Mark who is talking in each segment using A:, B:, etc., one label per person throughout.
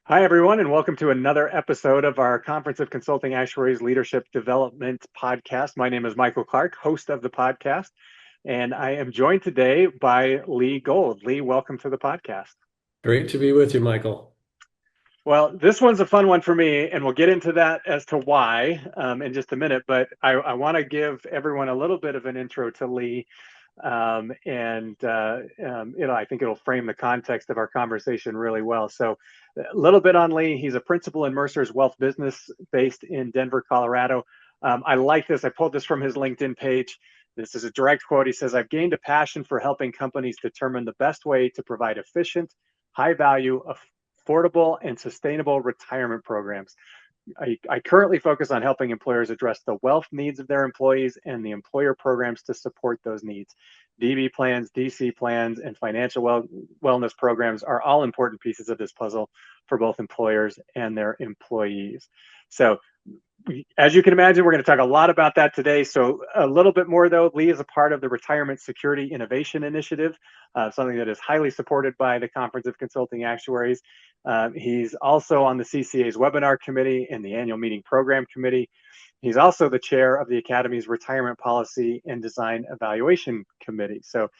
A: Hi, everyone, and welcome to another episode of our Conference of Consulting Actuaries Leadership Development podcast. My name is Michael Clark, host of the podcast, and I am joined today by Lee Gold. Lee, welcome to the podcast.
B: Great to be with you, Michael.
A: Well, this one's a fun one for me, and we'll get into that as to why in just a minute. But I want to give everyone a little bit of an intro to Lee. I think it'll frame the context of our conversation really well. So, a little bit on Lee. He's a principal in Mercer's Wealth Business based in Denver, Colorado. I like this. I pulled this from his LinkedIn page. This is a direct quote. He says, "I've gained a passion for helping companies determine the best way to provide efficient, high value, affordable, and sustainable retirement programs. I currently focus on helping employers address the wealth needs of their employees and the employer programs to support those needs. DB plans, DC plans, and financial wellness programs are all important pieces of this puzzle for both employers and their employees." So, as you can imagine, we're going to talk a lot about that today. So, a little bit more though, Lee is a part of the Retirement Security Innovation Initiative, something that is highly supported by the Conference of Consulting Actuaries. He's also on the CCA's webinar committee and the annual meeting program committee. He's also the chair of the Academy's Retirement Policy and Design Evaluation Committee. So,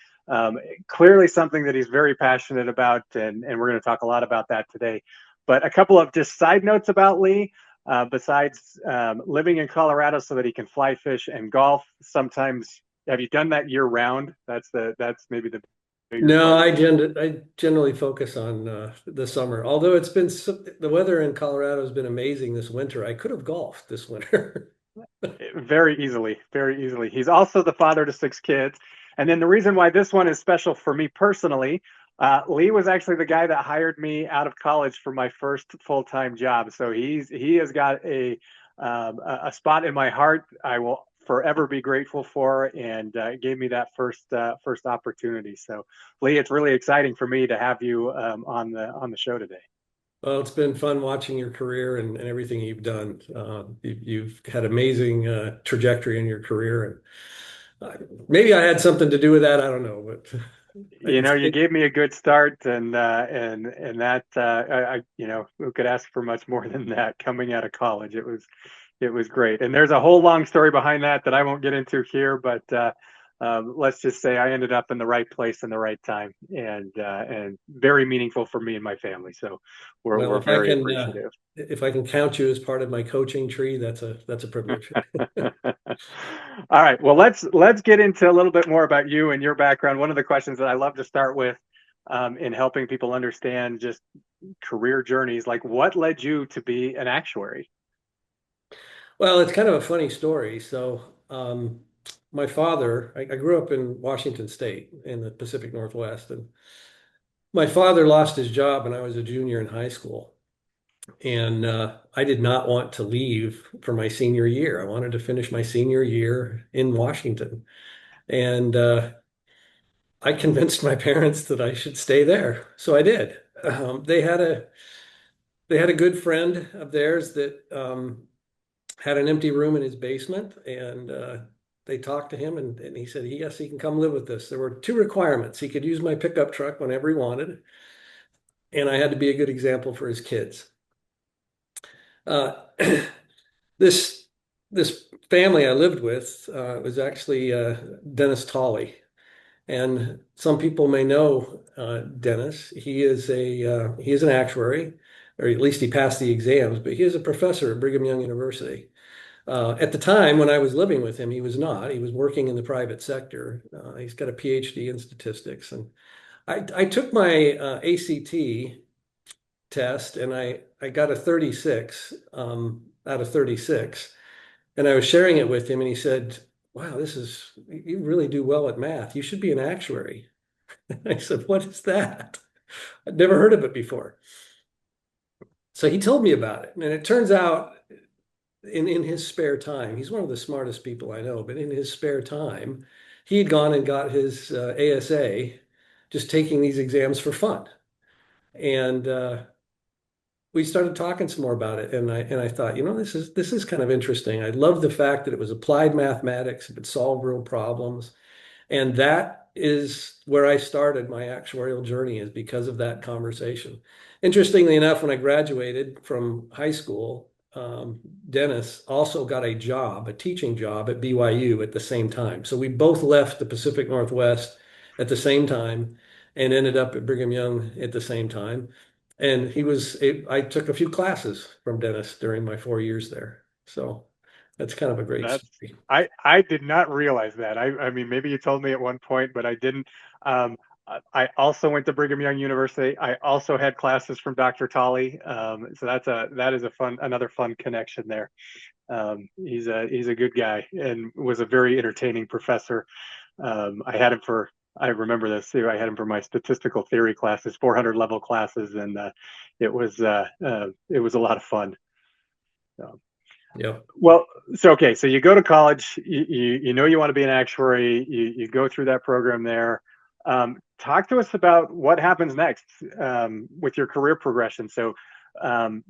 A: clearly something that he's very passionate about, and we're going to talk a lot about that today. But a couple of just side notes about Lee. Besides living in Colorado so that he can fly, fish, and golf, sometimes have you done that year round? That's maybe the bigger
B: No,
A: question.
B: I generally focus on the summer. Although the weather in Colorado has been amazing this winter. I could have golfed this winter.
A: Very easily, very easily. He's also the father to six kids. And then the reason why this one is special for me personally, Lee was actually the guy that hired me out of college for my first full-time job. So he has got a spot in my heart I will forever be grateful for, and gave me that first opportunity. So, Lee, it's really exciting for me to have you on the show today.
B: Well, it's been fun watching your career and everything you've done. You've had amazing trajectory in your career, and maybe I had something to do with that. I don't know, but
A: You
B: it's
A: know, you gave me a good start, and that who could ask for much more than that coming out of college? It was great, and there's a whole long story behind that I won't get into here, but let's just say I ended up in the right place in the right time, and very meaningful for me and my family. So
B: well,
A: we're very appreciative.
B: if I can count you as part of my coaching tree, that's a privilege.
A: All right. Well, let's get into a little bit more about you and your background. One of the questions that I love to start with in helping people understand just career journeys, like what led you to be an actuary?
B: Well, it's kind of a funny story. My father, I grew up in Washington State in the Pacific Northwest, and my father lost his job when I was a junior in high school. And I did not want to leave for my senior year. I wanted to finish my senior year in Washington. And I convinced my parents that I should stay there. So I did. They had a good friend of theirs that had an empty room in his basement, and they talked to him, and he said, yes, he can come live with us. There were two requirements. He could use my pickup truck whenever he wanted, and I had to be a good example for his kids. Uh, this this family I lived with was actually Dennis Tolley, and some people may know Dennis. He is an actuary, or at least he passed the exams, but he is a professor at Brigham Young University. At the time when I was living with him, he was not. He was working in the private sector. He's got a PhD in statistics. And I took my ACT test, and I got a 36 out of 36. And I was sharing it with him, and he said, wow, you really do well at math. You should be an actuary. I said, what is that? I'd never heard of it before. So he told me about it. And it turns out in his spare time, he's one of the smartest people I know, but in his spare time, he had gone and got his ASA, just taking these exams for fun. And we started talking some more about it, and I thought, this is kind of interesting. I love the fact that it was applied mathematics, it would solve real problems, and that is where I started my actuarial journey, is because of that conversation. Interestingly enough, when I graduated from high school, Dennis also got a job, a teaching job at BYU at the same time. So we both left the Pacific Northwest at the same time and ended up at Brigham Young at the same time. And I took a few classes from Dennis during my 4 years there. So that's kind of a great
A: That's
B: story.
A: I did not realize that. I mean, maybe you told me at one point, but I didn't. I also went to Brigham Young University. I also had classes from Dr. Tolley. So that is another fun connection there. He's a good guy and was a very entertaining professor. I had him for I remember this too. I had him for my statistical theory classes, 400 level classes, and it was a lot of fun. So,
B: Yeah.
A: well, so okay, so you go to college, you know you want to be an actuary, you go through that program there. Talk to us about what happens next with your career progression. So um,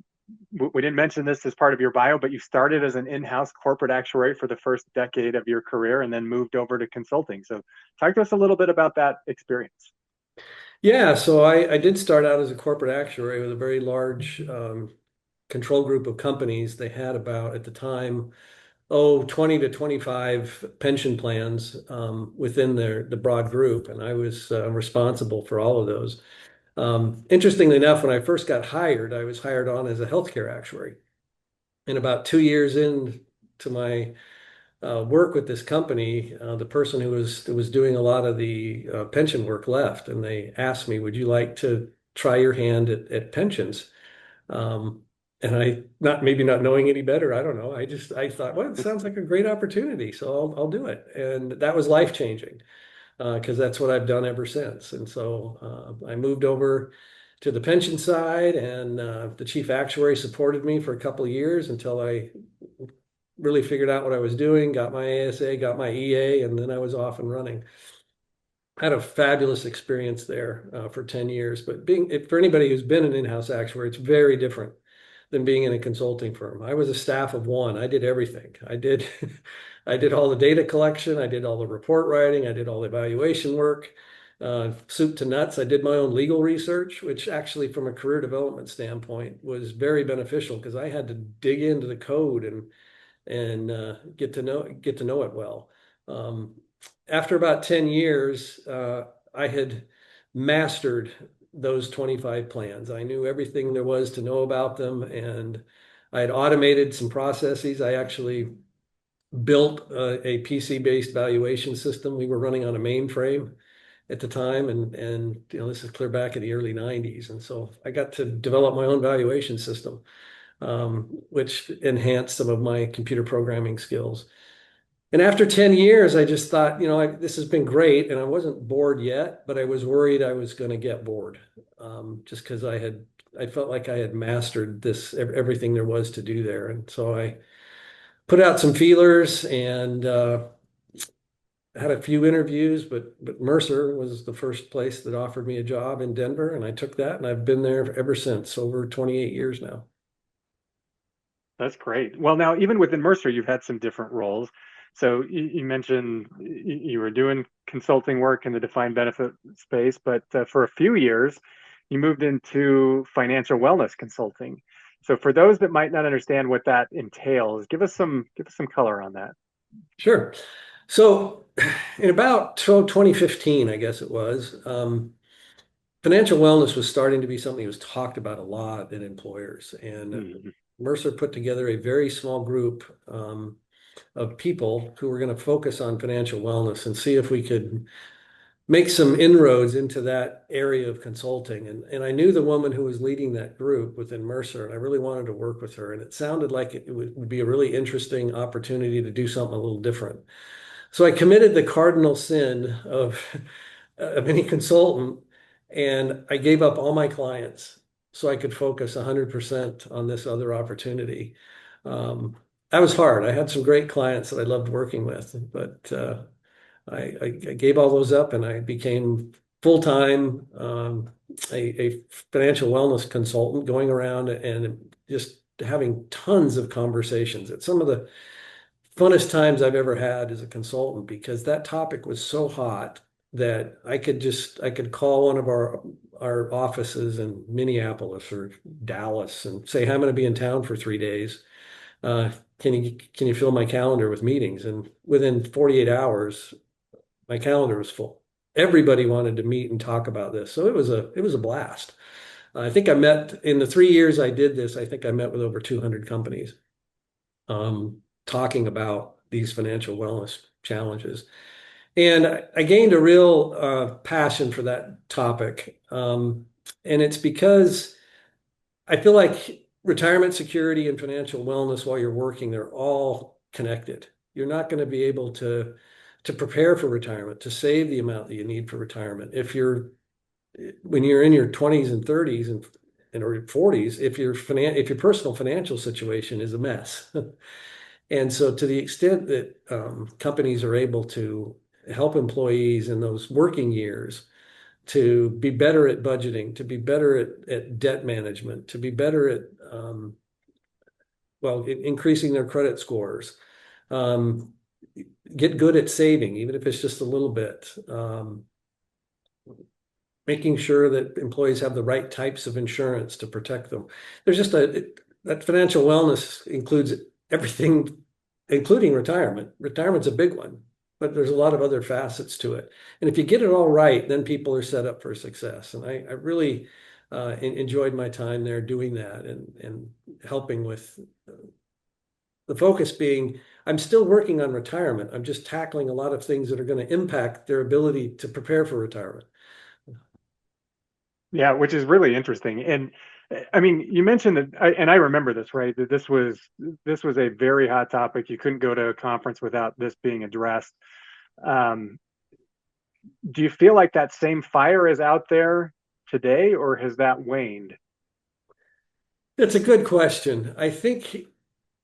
A: we didn't mention this as part of your bio, but you started as an in-house corporate actuary for the first decade of your career and then moved over to consulting. So talk to us a little bit about that experience.
B: Yeah, so I did start out as a corporate actuary with a very large control group of companies. They had about, at the time, 20 to 25 pension plans within the broad group, and I was responsible for all of those. Interestingly enough, when I first got hired, I was hired on as a healthcare actuary. And about 2 years into my work with this company, the person who was doing a lot of the pension work left, and they asked me, "Would you like to try your hand at pensions?" Um, and I, not maybe not knowing any better, I don't know. I thought, well, it sounds like a great opportunity, so I'll do it. And that was life changing because that's what I've done ever since. And so I moved over to the pension side, and the chief actuary supported me for a couple of years until I really figured out what I was doing, got my ASA, got my EA, and then I was off and running. I had a fabulous experience there for 10 years. But for anybody who's been an in-house actuary, it's very different than being in a consulting firm. I was a staff of one. I did everything. I did all the data collection. I did all the report writing. I did all the evaluation work, soup to nuts. I did my own legal research, which actually, from a career development standpoint, was very beneficial because I had to dig into the code and get to know it well. Um, After about 10 years, I had mastered those 25 plans. I knew everything there was to know about them, and I had automated some processes. I actually built a PC-based valuation system. We were running on a mainframe at the time, and this is clear back in the early 90s. And so I got to develop my own valuation system, which enhanced some of my computer programming skills. And after 10 years, I just thought, this has been great. And I wasn't bored yet, but I was worried I was going to get bored just because I felt like I had mastered everything there was to do there. And so I put out some feelers and had a few interviews, but Mercer was the first place that offered me a job in Denver. And I took that, and I've been there ever since, over 28 years now.
A: That's great. Well, now even within Mercer, you've had some different roles. So you mentioned you were doing consulting work in the defined benefit space, but for a few years, you moved into financial wellness consulting. So for those that might not understand what that entails, give us some color on that.
B: Sure. So in about 2015, I guess it was, financial wellness was starting to be something that was talked about a lot in employers. And
A: Mhm.
B: Mercer put together a very small group of people who were going to focus on financial wellness and see if we could make some inroads into that area of consulting. And I knew the woman who was leading that group within Mercer, and I really wanted to work with her. And it sounded like it would be a really interesting opportunity to do something a little different. So I committed the cardinal sin of any consultant, and I gave up all my clients so I could focus 100% on this other opportunity. Um, that was hard. I had some great clients that I loved working with, but I gave all those up, and I became full-time a financial wellness consultant, going around and just having tons of conversations. It's some of the funnest times I've ever had as a consultant because that topic was so hot that I could call one of our offices in Minneapolis or Dallas and say, I'm going to be in town for 3 days. Uh, can you fill my calendar with meetings? And within 48 hours, my calendar was full. Everybody wanted to meet and talk about this. So it was a blast. I think I met in the 3 years I did this, I think I met with over 200 companies talking about these financial wellness challenges. And I gained a real passion for that topic. And it's because I feel like retirement security and financial wellness while you're working, they're all connected. You're not going to be able to prepare for retirement, to save the amount that you need for retirement. If you're when you're in your 20s and 30s and or 40s, if your personal financial situation is a mess. And so to the extent that companies are able to help employees in those working years to be better at budgeting, to be better at debt management, to be better at increasing their credit scores, um, get good at saving, even if it's just a little bit, making sure that employees have the right types of insurance to protect them. There's just that financial wellness includes everything, including retirement. Retirement's a big one, but there's a lot of other facets to it. And if you get it all right, then people are set up for success. And I really enjoyed my time there doing that and helping with the focus being, I'm still working on retirement. I'm just tackling a lot of things that are going to impact their ability to prepare for retirement.
A: Yeah, which is really interesting. And I mean, you mentioned that, and I remember this, right? That this was a very hot topic. You couldn't go to a conference without this being addressed. Um, do you feel like that same fire is out there today, or has that waned?
B: That's a good question. I think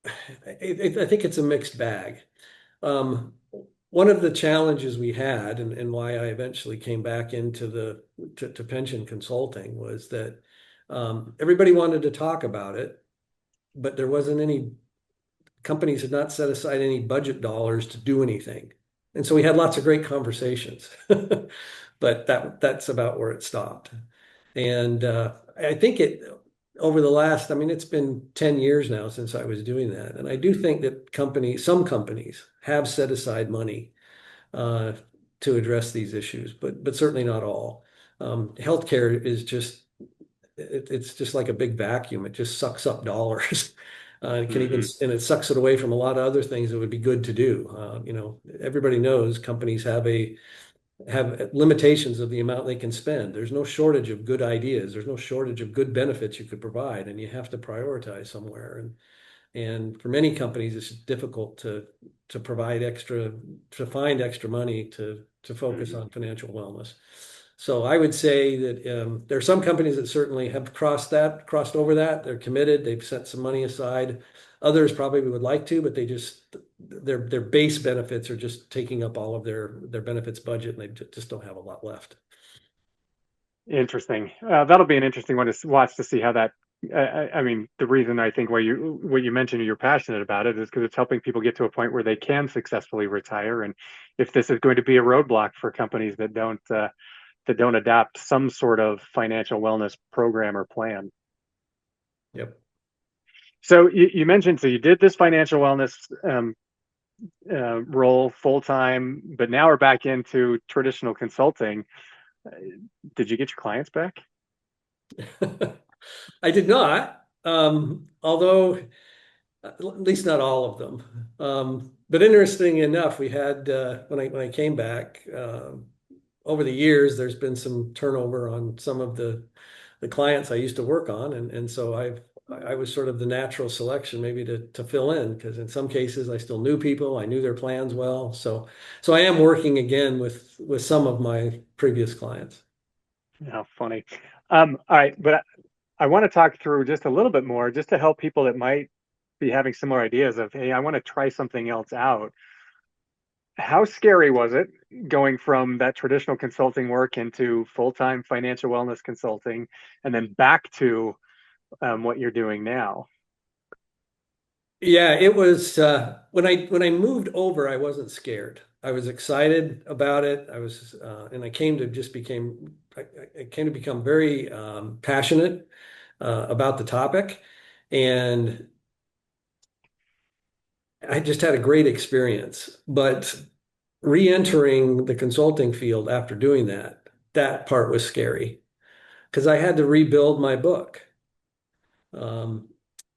B: it's a mixed bag. Um, One of the challenges we had, and why I eventually came back into to pension consulting, was that everybody wanted to talk about it, but there wasn't any companies had not set aside any budget dollars to do anything, and so we had lots of great conversations, but that's about where it stopped. And I think it over the last, I mean, it's been 10 years now since I was doing that. And I do think that some companies have set aside money uh, to address these issues, but certainly not all. Healthcare is it's just like a big vacuum. It just sucks up dollars. It can even,
A: Hmm.
B: and it sucks it away from a lot of other things that would be good to do. Everybody knows companies have limitations of the amount they can spend. There's no shortage of good ideas. There's no shortage of good benefits you could provide, and you have to prioritize somewhere. And for many companies, it's difficult to provide extra to find extra money to focus
A: Hmm.
B: on financial wellness. So I would say that there are some companies that certainly have crossed over that. They're committed. They've set some money aside. Others probably would like to, but their base benefits are just taking up all of their benefits budget, and they just don't have a lot left.
A: Interesting. That'll be an interesting one to watch to see how that. I mean, the reason I think why you what you mentioned you're passionate about it is because it's helping people get to a point where they can successfully retire. And if this is going to be a roadblock for companies that don't adopt some sort of financial wellness program or plan.
B: Yep.
A: So you mentioned so you did this financial wellness role full time, but now we're back into traditional consulting. Uh, Did you get your clients back?
B: I did not, although at least not all of them. But interesting enough, we had when I came back over the years, there's been some turnover on some of the clients I used to work on, and so I was sort of the natural selection maybe to fill in because in some cases I still knew people, I knew their plans well, so I am working again with some of my previous clients.
A: How funny. All right, but I want to talk through just a little bit more, just to help people that might be having similar ideas of, hey, I want to try something else out. How scary was it going from that traditional consulting work into full-time financial wellness consulting and then back to what you're doing now?
B: Yeah, it was when I moved over, I wasn't scared. I was excited about it. And I came to I came to become very passionate about the topic, and I just had a great experience. But re-entering the consulting field after doing that, that part was scary because I had to rebuild my book. Um,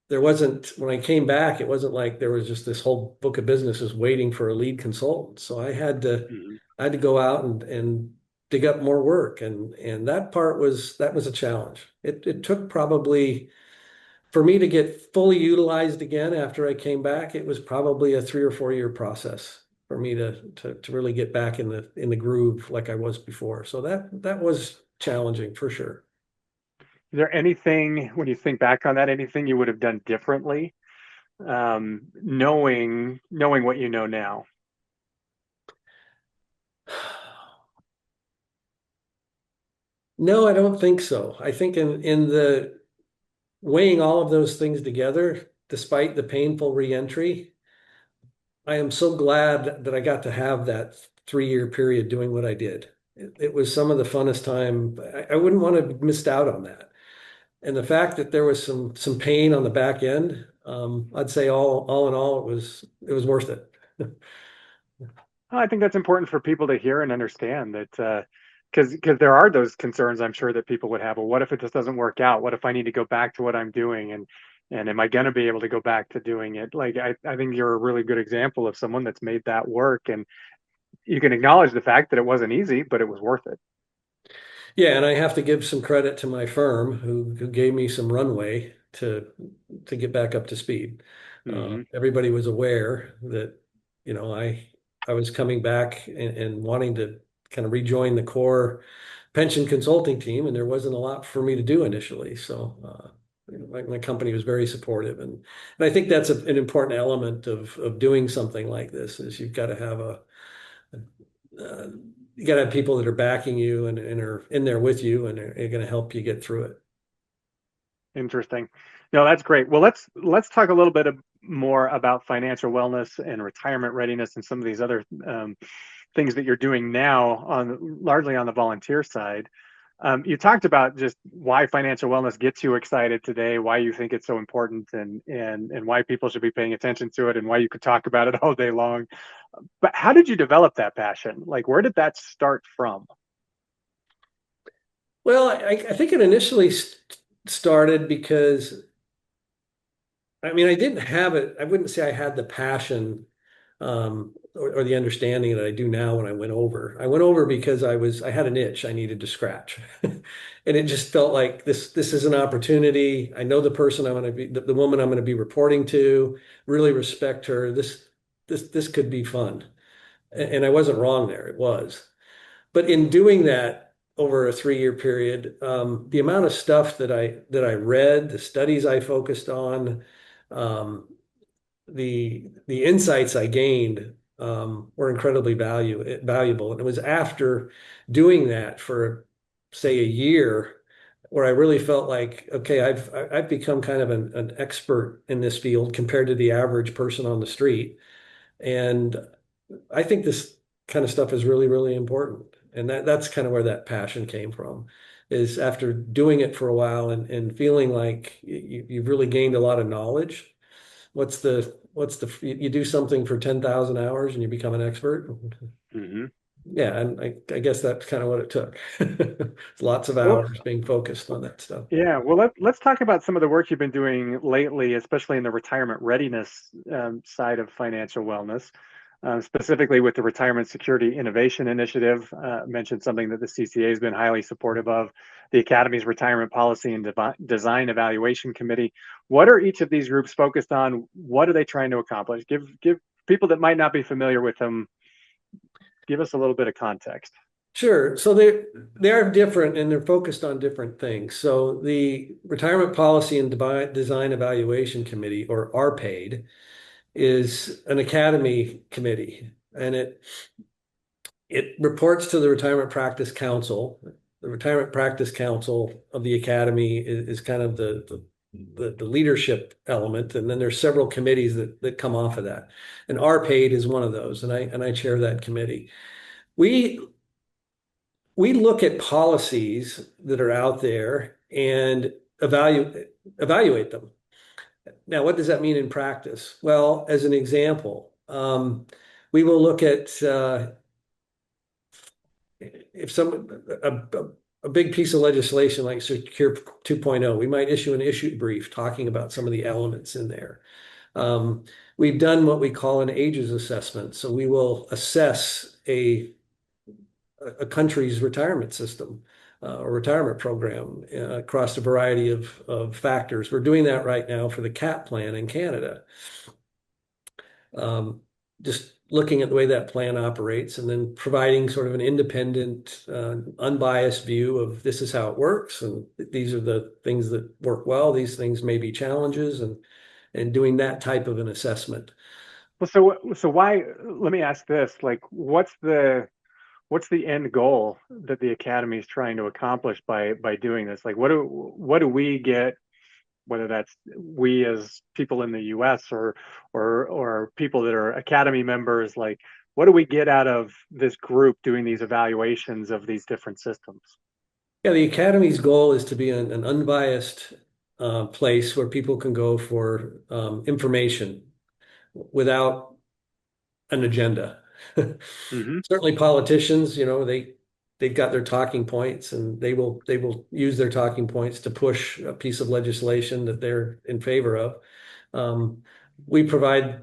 B: there wasn't, when I came back, it wasn't like there was just this whole book of businesses waiting for a lead consultant. So
A: Mhm.
B: I had to go out and dig up more work. And that part that was a challenge. It took probably, for me to get fully utilized again after I came back, it was probably a 3 or 4 year process for me to really get back in the groove like I was before. So that was challenging for sure.
A: Is there anything, when you think back on that, anything you would have done differently, knowing what you know now?
B: No, I don't think so. I think in the weighing all of those things together, despite the painful reentry, I am so glad that I got to have that 3 year period doing what I did. It was some of the funnest time. I wouldn't want to have missed out on that. And the fact that there was some pain on the back end, I'd say all in all, it was worth it.
A: I think that's important for people to hear and understand that because there are those concerns I'm sure that people would have. Well, what if it just doesn't work out? What if I need to go back to what I'm doing and am I going to be able to go back to doing it? Like I think you're a really good example of someone that's made that work and you can acknowledge the fact that it wasn't easy, but it was worth it.
B: Yeah, and I have to give some credit to my firm who gave me some runway to get back up to speed.
A: Hmm.
B: Everybody was aware that, you know, I was coming back and wanting to kind of rejoin the core pension consulting team, and there wasn't a lot for me to do initially. So my company was very supportive, and I think that's an important element of doing something like this is you've got to have uh, you got to have people that are backing you and are in there with you and are going to help you get through it.
A: Interesting. No, that's great. Well, let's talk a little bit more about financial wellness and retirement readiness and some of these other things that you're doing now on largely on the volunteer side. You talked about just why financial wellness gets you excited today, why you think it's so important, and why people should be paying attention to it, and why you could talk about it all day long. But how did you develop that passion? Like, where did that start from?
B: Well, I think it initially started because I mean, I didn't have it. I wouldn't say I had the passion or the understanding that I do now when I went over. I went over because I had an itch I needed to scratch. And it just felt like this is an opportunity. I know the person I'm going to be the woman I'm going to be reporting to, really respect her. This could be fun. And I wasn't wrong there. It was. But in doing that over a 3 year period, the amount of stuff that I read, the studies I focused on, um, the insights I gained were incredibly valuable. And it was after doing that for say a year where I really felt like, okay, I've become kind of an expert in this field compared to the average person on the street. And I think this kind of stuff is really, really important. And that's kind of where that passion came from, is after doing it for a while and feeling like you've really gained a lot of knowledge. You do something for 10,000 hours and you become an expert.
A: Hmm.
B: Yeah, and I guess that's kind of what it took. Lots of
A: Well,
B: hours being focused on that stuff.
A: yeah, well, let's talk about some of the work you've been doing lately, especially in the retirement readiness side of financial wellness, specifically with the Retirement Security Innovation Initiative. Mentioned something that the CCA has been highly supportive of, the Academy's Retirement Policy and Design Evaluation Committee. What are each of these groups focused on? What are they trying to accomplish? Give people that might not be familiar with them, give us a little bit of context.
B: Sure. So they are different and they're focused on different things. So the Retirement Policy and Design Evaluation Committee, or RPAID, is an academy committee, and it reports to the Retirement Practice Council. The Retirement Practice Council of the Academy is kind of the leadership element, and then there's several committees that come off of that. And RPAID is one of those, and I chair that committee. We we look at policies that are out there and evaluate them. Now, what does that mean in practice? Well, as an example, we will look at if a big piece of legislation like Secure 2.0, we might issue an issue brief talking about some of the elements in there. We've done what we call an ages assessment. So we will assess a country's retirement system or retirement program across a variety of factors. We're doing that right now for the CAP plan in Canada. Just looking at the way that plan operates and then providing sort of an independent, unbiased view of this is how it works, and these are the things that work well. These things may be challenges, and doing that type of an assessment.
A: Well, so why? Let me ask this: like, what's the end goal that the academy is trying to accomplish by doing this? Like, what do we get? Whether that's we as people in the U.S. or people that are academy members, like, what do we get out of this group doing these evaluations of these different systems?
B: Yeah, the Academy's goal is to be an unbiased place where people can go for information without an agenda.
A: Mm-hmm.
B: Certainly politicians, they've got their talking points, and they will use their talking points to push a piece of legislation that they're in favor of. We provide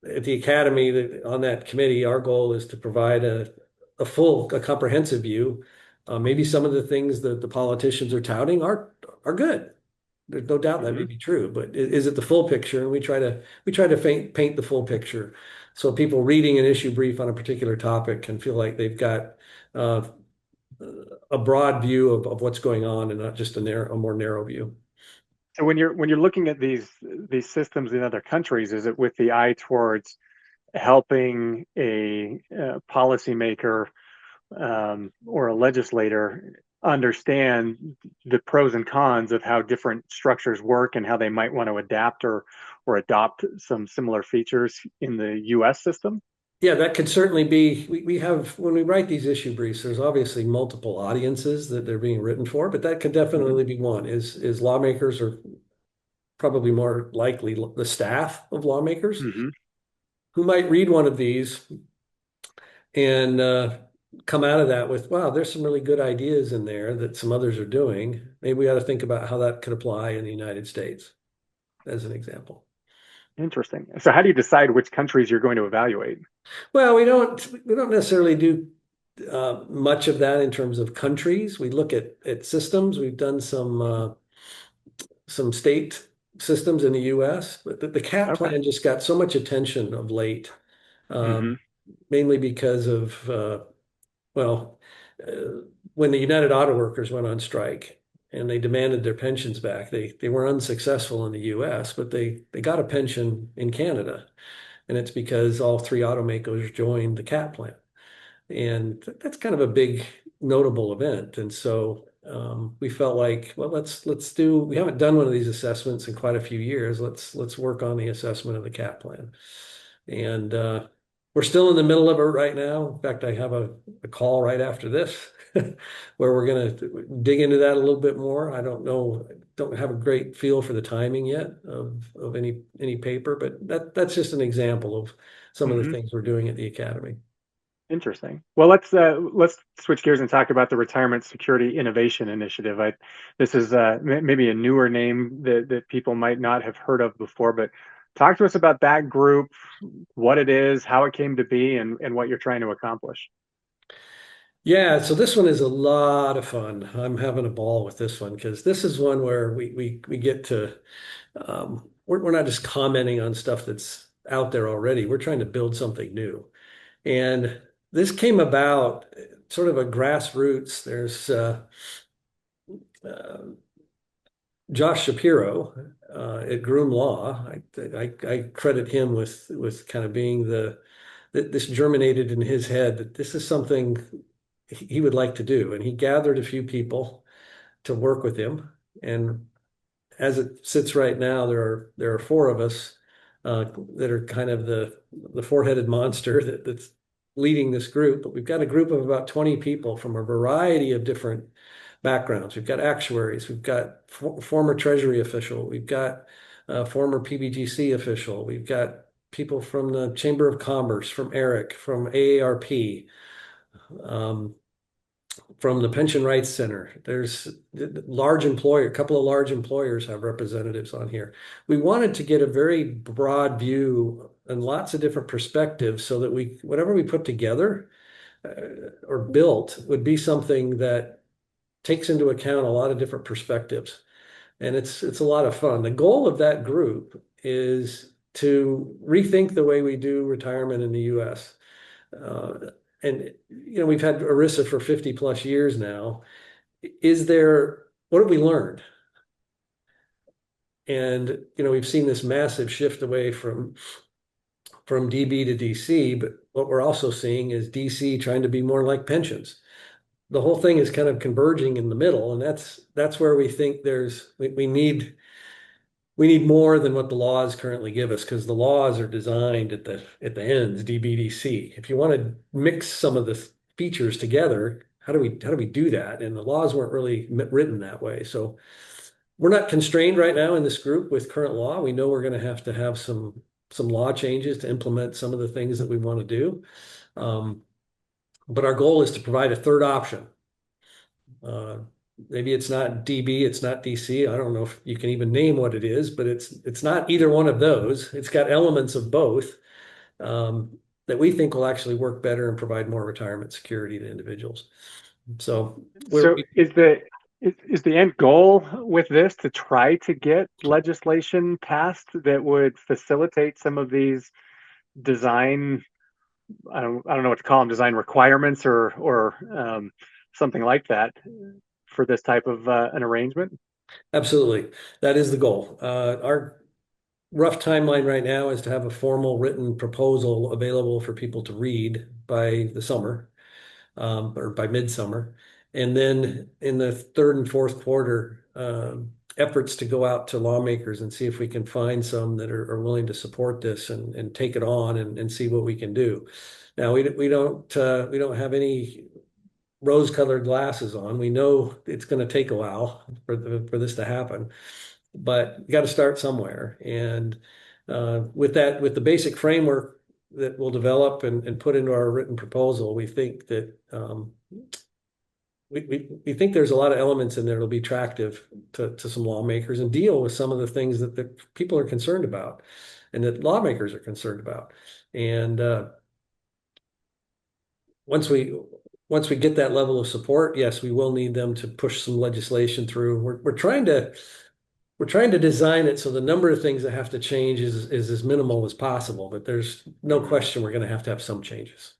B: at the Academy, on that committee, our goal is to provide a comprehensive view. Maybe some of the things that the politicians are touting are good. There's no doubt that may
A: Mm-hmm.
B: be true, but is it the full picture? And we try to paint the full picture, so people reading an issue brief on a particular topic can feel like they've got uh, a broad view of what's going on and not just a more narrow view.
A: So when you're looking at these systems in other countries, is it with the eye towards helping a policymaker or a legislator understand the pros and cons of how different structures work and how they might want to adapt or adopt some similar features in the U.S. system?
B: Yeah, that could certainly be. We have, when we write these issue briefs, there's obviously multiple audiences that they're being written for, but that could
A: Mm-hmm.
B: definitely be one. Is lawmakers, or probably more likely the staff of lawmakers,
A: Mm-hmm.
B: who might read one of these and come out of that with, wow, there's some really good ideas in there that some others are doing. Maybe we ought to think about how that could apply in the United States, as an example.
A: Interesting. So how do you decide which countries you're going to evaluate?
B: Well, we don't necessarily do much of that in terms of countries. We look at systems. We've done some state systems in the U.S., but the CAP
A: Okay.
B: plan just got so much attention of late,
A: Mm-hmm.
B: um, mainly because of well, uh, when the United Auto Workers went on strike and they demanded their pensions back, they were unsuccessful in the U.S., but they got a pension in Canada, and it's because all three automakers joined the CAP plan. And that's kind of a big notable event. And so we felt like, well, let's do. We haven't done one of these assessments in quite a few years. Let's work on the assessment of the CAP plan. And we're still in the middle of it right now. In fact, I have a call right after this where we're going to dig into that a little bit more. I don't know, don't have a great feel for the timing yet of any paper, but that's just an example of some of the
A: Mm-hmm.
B: things we're doing at the Academy.
A: Interesting. Well, let's switch gears and talk about the Retirement Security Innovation Initiative. This is maybe a newer name that people might not have heard of before, but talk to us about that group, what it is, how it came to be, and what you're trying to accomplish.
B: Yeah, so this one is a lot of fun. I'm having a ball with this one because this is one where we get to we're not just commenting on stuff that's out there already. We're trying to build something new. And this came about sort of a grassroots. There's uh, Josh Shapiro at Groom Law. I credit him with kind of being this germinated in his head that this is something he would like to do. And he gathered a few people to work with him and as it sits right now, there are four of us that are kind of the four-headed monster that's leading this group. But we've got a group of about 20 people from a variety of different backgrounds. We've got actuaries, we've got former Treasury official, we've got former PBGC official, we've got people from the Chamber of Commerce, from ERIC, from AARP, um, from the Pension Rights Center. There's a couple of large employers have representatives on here. We wanted to get a very broad view and lots of different perspectives so that whatever we put together or built would be something that takes into account a lot of different perspectives. And it's a lot of fun. The goal of that group is to rethink the way we do retirement in the US. Uh, and we've had ERISA for 50 plus years now. What have we learned? And we've seen this massive shift away from DB to DC, but what we're also seeing is DC trying to be more like pensions. The whole thing is kind of converging in the middle, and that's where we think we need more than what the laws currently give us, because the laws are designed at the ends, DBDC. If you want to mix some of the features together, how do we do that? And the laws weren't really written that way. So we're not constrained right now in this group with current law. We know we're going to have some law changes to implement some of the things that we want to do. But our goal is to provide a third option. Maybe it's not DB, it's not DC. I don't know if you can even name what it is, but it's not either one of those. It's got elements of both that we think will actually work better and provide more retirement security to individuals. So
A: So is the end goal with this to try to get legislation passed that would facilitate some of these design, I don't know what to call them, design requirements or something like that for this type of an arrangement?
B: absolutely, that is the goal. Our rough timeline right now is to have a formal written proposal available for people to read by the summer, or by midsummer. And then in the third and fourth quarter, efforts to go out to lawmakers and see if we can find some that are willing to support this and take it on and see what we can do. Now, we don't have any rose-colored glasses on. We know it's going to take a while for this to happen, but you got to start somewhere. And with the basic framework that we'll develop and put into our written proposal, we think that we think there's a lot of elements in there that'll be attractive to some lawmakers and deal with some of the things that people are concerned about and that lawmakers are concerned about. And once we get that level of support, yes, we will need them to push some legislation through. We're trying to design it so the number of things that have to change is as minimal as possible, but there's no question we're going to have some changes.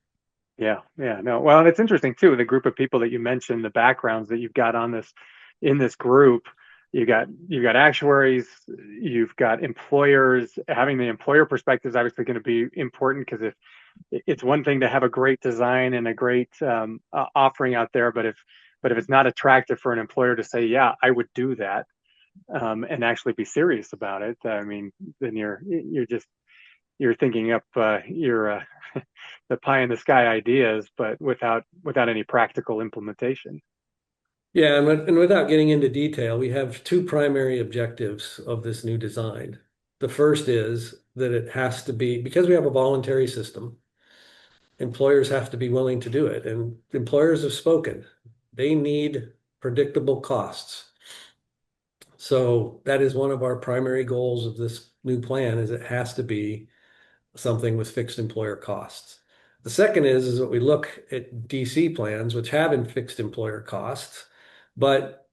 A: Yeah, yeah, no. Well, and it's interesting too, the group of people that you mentioned, the backgrounds that you've got on this in this group. You've got actuaries, you've got employers. Having the employer perspective is obviously going to be important because if it's one thing to have a great design and a great offering out there, but if it's not attractive for an employer to say, yeah, I would do that, and actually be serious about it, I mean, then you're thinking up your the pie in the sky ideas, but without any practical implementation.
B: Yeah, and without getting into detail, we have two primary objectives of this new design. The first is that it has to be, because we have a voluntary system, employers have to be willing to do it. And employers have spoken. They need predictable costs. So that is one of our primary goals of this new plan is it has to be something with fixed employer costs. The second is that we look at DC plans, which have fixed employer costs, but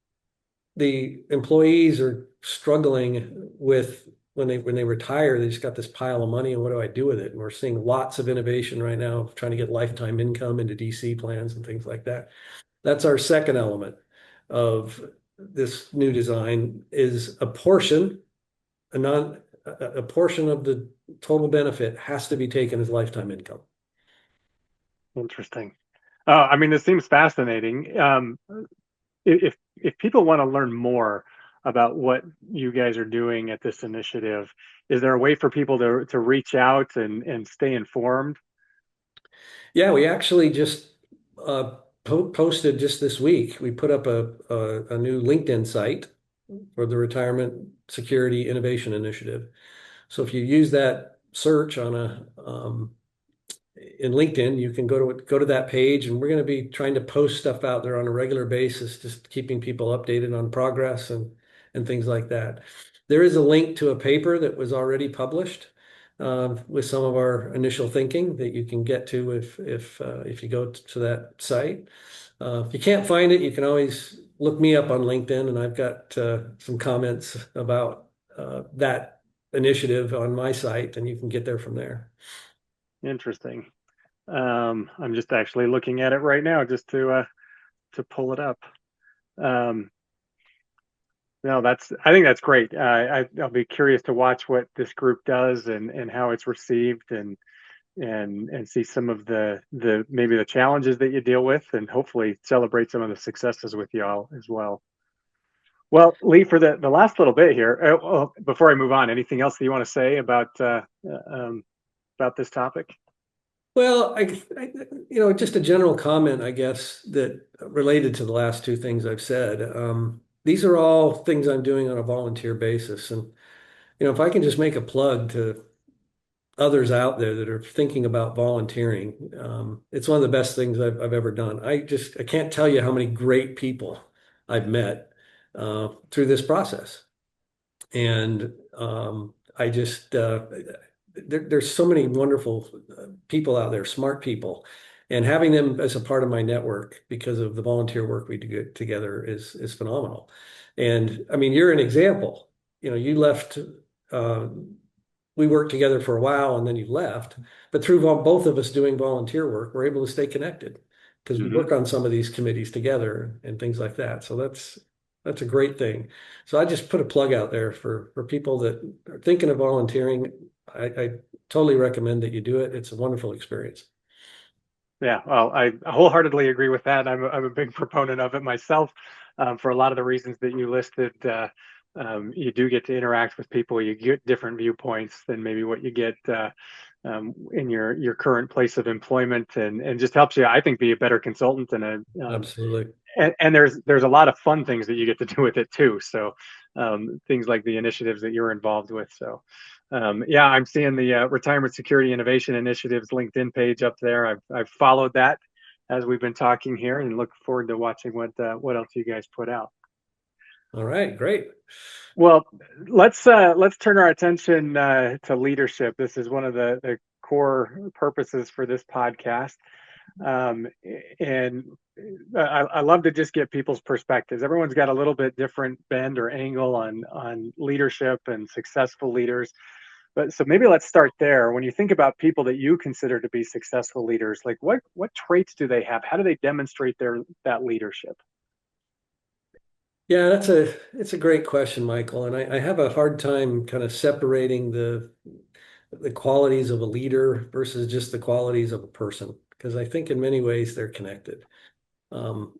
B: the employees are struggling with when they retire, they just got this pile of money, and what do I do with it? And we're seeing lots of innovation right now, trying to get lifetime income into DC plans and things like that. That's our second element of this new design is a non a portion of the total benefit has to be taken as lifetime income.
A: Interesting. I mean, this seems fascinating. If people want to learn more about what you guys are doing at this initiative. Is there a way for people to reach out and stay informed?
B: Yeah, we actually just posted just this week. We put up a new LinkedIn site for the Retirement Security Innovation Initiative. So if you use that search on a in LinkedIn, you can go to that page, and we're going to be trying to post stuff out there on a regular basis, just keeping people updated on progress and things like that. There is a link to a paper that was already published with some of our initial thinking that you can get to if you go to that site. If you can't find it, you can always look me up on LinkedIn, and I've got some comments about that initiative on my site, and you can get there from there.
A: Interesting. I'm just actually looking at it right now just to pull it up. Um, no, I think that's great. I'll be curious to watch what this group does and how it's received and see some of the maybe the challenges that you deal with and hopefully celebrate some of the successes with y'all as well. Well, Lee, for the last little bit here, before I move on, anything else that you want to say about this topic?
B: Well, just a general comment, I guess, that related to the last two things I've said. These are all things I'm doing on a volunteer basis. And, if I can just make a plug to others out there that are thinking about volunteering, it's one of the best things I've ever done. I can't tell you how many great people I've met through this process. And there's so many wonderful people out there, smart people, and having them as a part of my network because of the volunteer work we do together is phenomenal. And I mean, you're an example. You left. Uh, we worked together for a while, and then you left. But through both of us doing volunteer work, we're able to stay connected because we
A: Hmm.
B: work on some of these committees together and things like that. So that's a great thing. So I just put a plug out there for people that are thinking of volunteering. I totally recommend that you do it. It's a wonderful experience.
A: Yeah, well, I wholeheartedly agree with that. I'm a big proponent of it myself, for a lot of the reasons that you listed. You do get to interact with people. You get different viewpoints than maybe what you get in your current place of employment, and just helps you, I think, be a better consultant
B: Absolutely.
A: and there's a lot of fun things that you get to do with it too. So things like the initiatives that you're involved with. So yeah, I'm seeing the Retirement Security Innovation Initiatives LinkedIn page up there. I've followed that as we've been talking here, and look forward to watching what else you guys put out.
B: All right, great.
A: Well, let's turn our attention to leadership. This is one of the core purposes for this podcast. Um, and I love to just get people's perspectives. Everyone's got a little bit different bend or angle on leadership and successful leaders. But so maybe let's start there. When you think about people that you consider to be successful leaders, like what traits do they have? How do they demonstrate that leadership?
B: Yeah, it's a great question, Michael. And I have a hard time kind of separating the qualities of a leader versus just the qualities of a person, because I think in many ways they're connected. Um,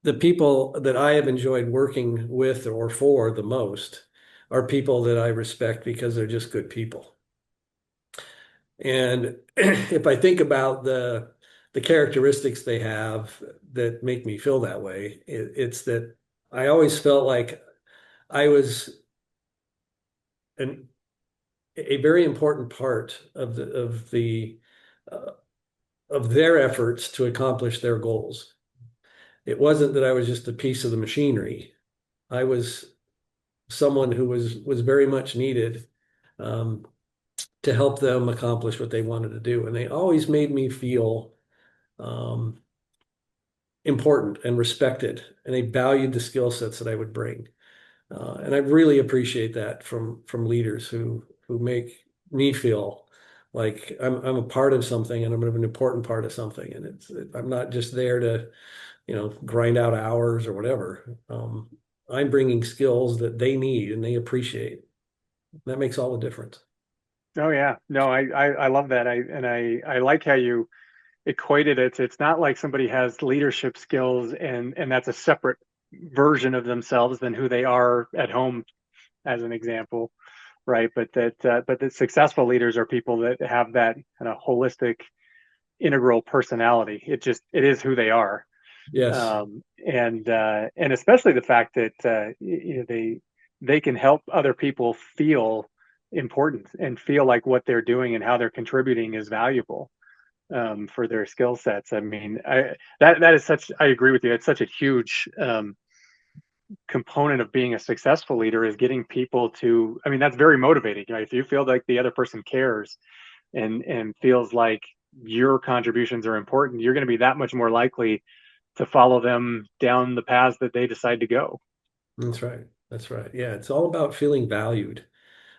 B: the people that I have enjoyed working with or for the most are people that I respect because they're just good people. And if I think about the characteristics they have that make me feel that way, it's that I always felt like I was an, a very important part uh, of their efforts to accomplish their goals. It wasn't that I was just a piece of the machinery. I was someone who was very much needed um, to help them accomplish what they wanted to do, and they always made me feel um, important and respected, and they valued the skill sets that I would bring. And I really appreciate that from leaders who make me feel like I'm a part of something and I'm an important part of something. And I'm not just there to, grind out hours or whatever. I'm bringing skills that they need and they appreciate. That makes all the difference.
A: Oh yeah, no, I love that. I like how you equated it. It's not like somebody has leadership skills and that's a separate version of themselves than who they are at home, as an example, right? But that successful leaders are people that have that kind of holistic, integral personality. It is who they are,
B: Yes.
A: and especially the fact that they can help other people feel important and feel like what they're doing and how they're contributing is valuable, for their skill sets. I mean, that is such. I agree with you. It's such a huge component of being a successful leader is getting people to. I mean, that's very motivating. You know, if you feel like the other person cares and feels like your contributions are important, you're going to be that much more likely to follow them down the paths that they decide to go.
B: That's right. That's right. Yeah, it's all about feeling valued.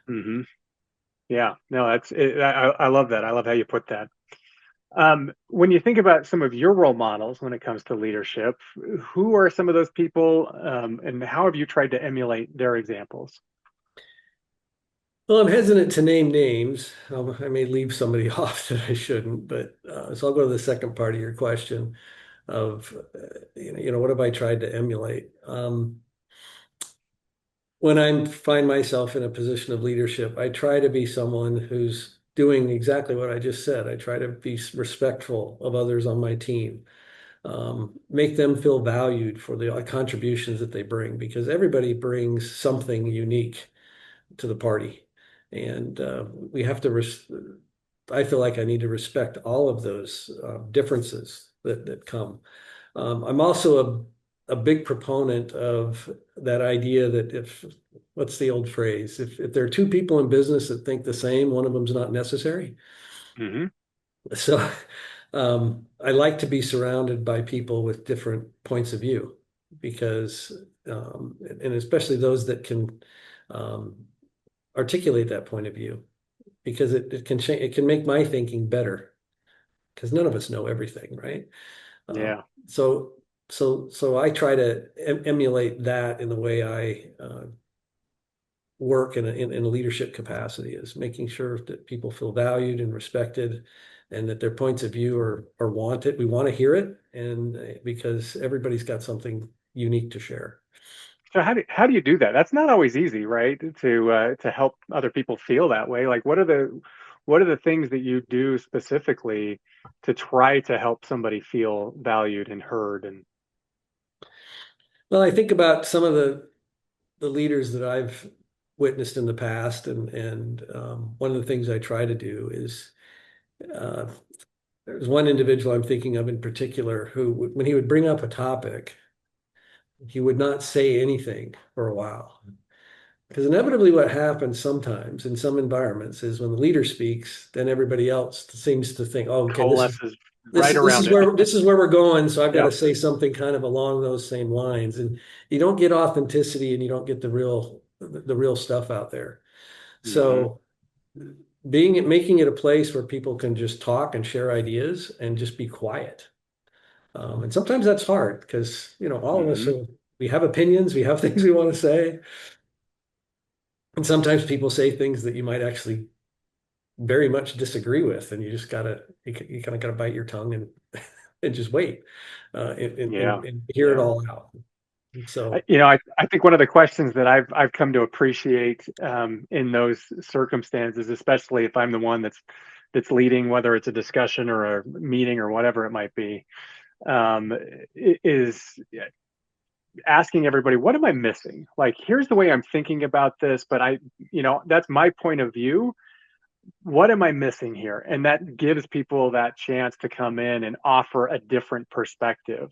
A: Hmm. Yeah, no, that's it. I love that. I love how you put that. When you think about some of your role models when it comes to leadership, who are some of those people, and how have you tried to emulate their examples?
B: Well, I'm hesitant to name names. I may leave somebody off that I shouldn't, but so I'll go to the second part of your question of, what have I tried to emulate? When I find myself in a position of leadership, I try to be someone who's doing exactly what I just said. I try to be respectful of others on my team, make them feel valued for the contributions that they bring, because everybody brings something unique to the party. And we have to, I feel like I need to respect all of those differences that come. I'm also a big proponent of that idea that what's the old phrase? If there are two people in business that think the same, one of them's not necessary.
A: Hmm.
B: So I like to be surrounded by people with different points of view because, and especially those that can um, articulate that point of view because it can change, it can make my thinking better because none of us know everything, right? Uh,
A: Yeah.
B: so so I try to emulate that in the way I work in a leadership capacity is making sure that people feel valued and respected and that their points of view are wanted. We want to hear it and because everybody's got something unique to share.
A: So how do you do that? That's not always easy, right? To help other people feel that way. Like, what are the things that you do specifically to try to help somebody feel valued and heard? And
B: Well, I think about some of the leaders that I've witnessed in the past, and one of the things I try to do is uh, there's one individual I'm thinking of in particular who, when he would bring up a topic, he would not say anything for a while. Because inevitably, what happens sometimes in some environments is when the leader speaks, then everybody else seems to think, "Oh, okay,
A: coalesces right around it.
B: this is where we're going." So I've got to
A: Yep.
B: say something kind of along those same lines, and you don't get authenticity, and you don't get the real stuff out there.
A: Hmm.
B: So making it a place where people can just talk and share ideas and just be quiet. And sometimes that's hard because all of us
A: Hmm.
B: we have opinions, we have things we want to say, and sometimes people say things that you might actually very much disagree with, and you kind of gotta bite your tongue and and just wait
A: Yeah.
B: and hear it
A: Yeah.
B: all out. So
A: I think one of the questions that I've come to appreciate, in those circumstances, especially if I'm the one that's leading, whether it's a discussion or a meeting or whatever it might be, um, is asking everybody, what am I missing? Like, here's the way I'm thinking about this, but that's my point of view. What am I missing here? And that gives people that chance to come in and offer a different perspective.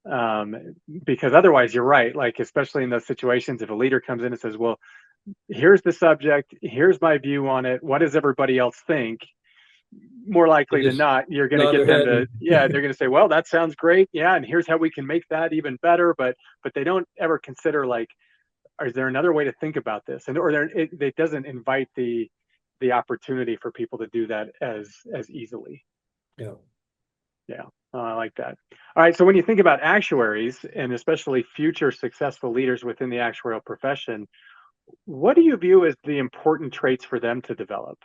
A: Um, because otherwise, you're right. Like, especially in those situations, if a leader comes in and says, well, here's the subject, here's my view on it, what does everybody else think? More
B: they
A: likely than
B: just
A: not, you're going to
B: nod
A: get
B: their
A: them
B: head
A: to, yeah, they're going to say, well, that sounds great. Yeah. And here's how we can make that even better. But they don't ever consider, like, is there another way to think about this? And, or it doesn't invite the opportunity for people to do that as easily.
B: yeah.
A: Yeah, I like that. All right, so when you think about actuaries and especially future successful leaders within the actuarial profession, what do you view as the important traits for them to develop?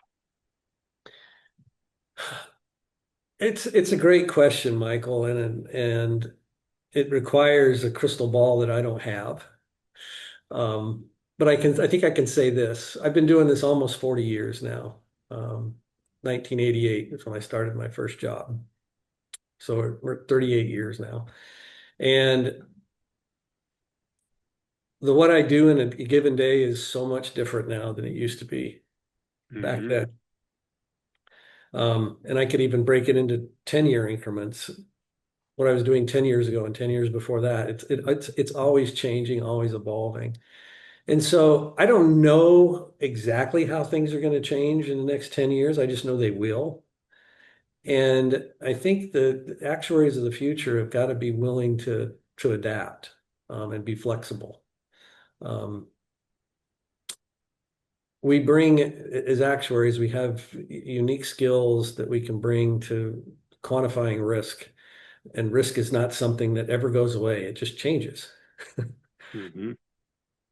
B: It's a great question, Michael, and it requires a crystal ball that I don't have. But I think I can say this. I've been doing this almost 40 years now. Um, 1988 is when I started my first job. So we're 38 years now. And what I do in a given day is so much different now than it used to be back
A: Hmm.
B: then. And I could even break it into 10-year increments. What I was doing 10 years ago and 10 years before that, it's always changing, always evolving. And so I don't know exactly how things are going to change in the next 10 years. I just know they will. And I think the actuaries of the future have got to be willing to adapt and be flexible. Um, we bring, as actuaries, we have unique skills that we can bring to quantifying risk. And risk is not something that ever goes away. It just changes.
A: Hmm.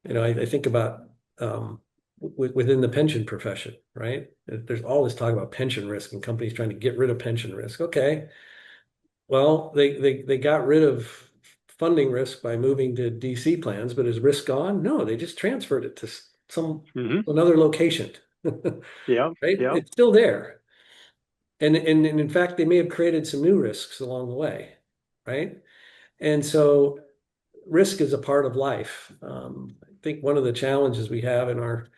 B: I think about within the pension profession, right? There's all this talk about pension risk and companies trying to get rid of pension risk. Okay, well, they got rid of funding risk by moving to DC plans, but is risk gone? No, they just transferred it to some
A: Hmm.
B: another location,
A: Yeah.
B: right?
A: Yeah.
B: It's still there. And in fact, they may have created some new risks along the way, right? And so risk is a part of life. I think one of the challenges we have in our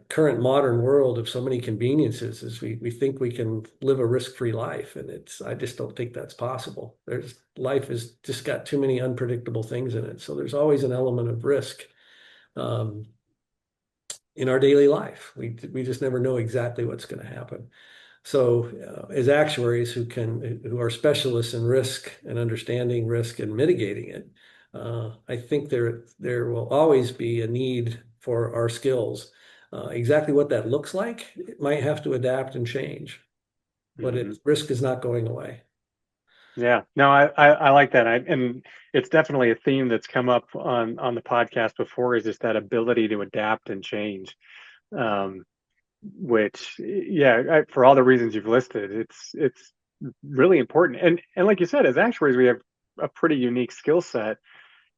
B: current modern world of so many conveniences is we think we can live a risk-free life, and I just don't think that's possible. Life has just got too many unpredictable things in it, so there's always an element of risk um, in our daily life. We just never know exactly what's going to happen. So, as actuaries who are specialists in risk and understanding risk and mitigating it, I think there will always be a need for our skills. Exactly what that looks like, it might have to adapt and change, but
A: Hmm.
B: risk is not going away.
A: Yeah, no, I like that. And it's definitely a theme that's come up on the podcast before, is just that ability to adapt and change. Um, which, yeah, for all the reasons you've listed, it's really important. And like you said, as actuaries, we have a pretty unique skill set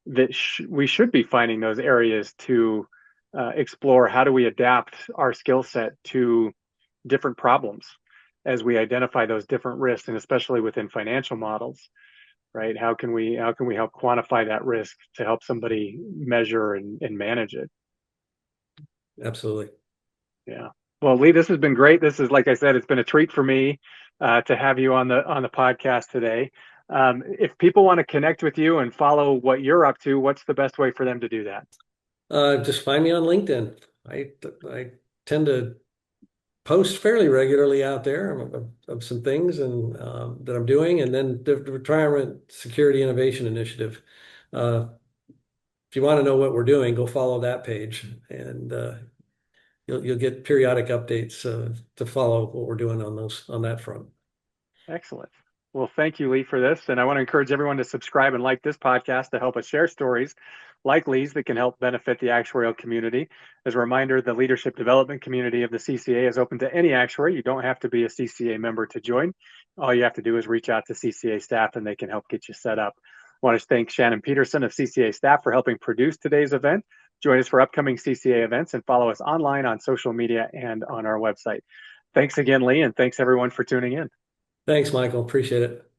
A: that we should be finding those areas to explore. How do we adapt our skill set to different problems as we identify those different risks, and especially within financial models, right? How can we help quantify that risk to help somebody measure and manage it?
B: Absolutely.
A: Yeah. Well, Lee, this has been great. This is, like I said, it's been a treat for me to have you on the podcast today. If people want to connect with you and follow what you're up to, what's the best way for them to do that?
B: Just find me on LinkedIn. I tend to post fairly regularly out there of some things and that I'm doing, and then the Retirement Security Innovation Initiative. Uh, if you want to know what we're doing, go follow that page, and you'll get periodic updates to follow what we're doing on that front.
A: Excellent. Well, thank you, Lee, for this. And I want to encourage everyone to subscribe and like this podcast to help us share stories like Lee's that can help benefit the actuarial community. As a reminder, the leadership development community of the CCA is open to any actuary. You don't have to be a CCA member to join. All you have to do is reach out to CCA staff and they can help get you set up. I want to thank Shannon Peterson of CCA staff for helping produce today's event. Join us for upcoming CCA events and follow us online on social media and on our website. Thanks again, Lee, and thanks everyone for tuning in.
B: Thanks, Michael. Appreciate it.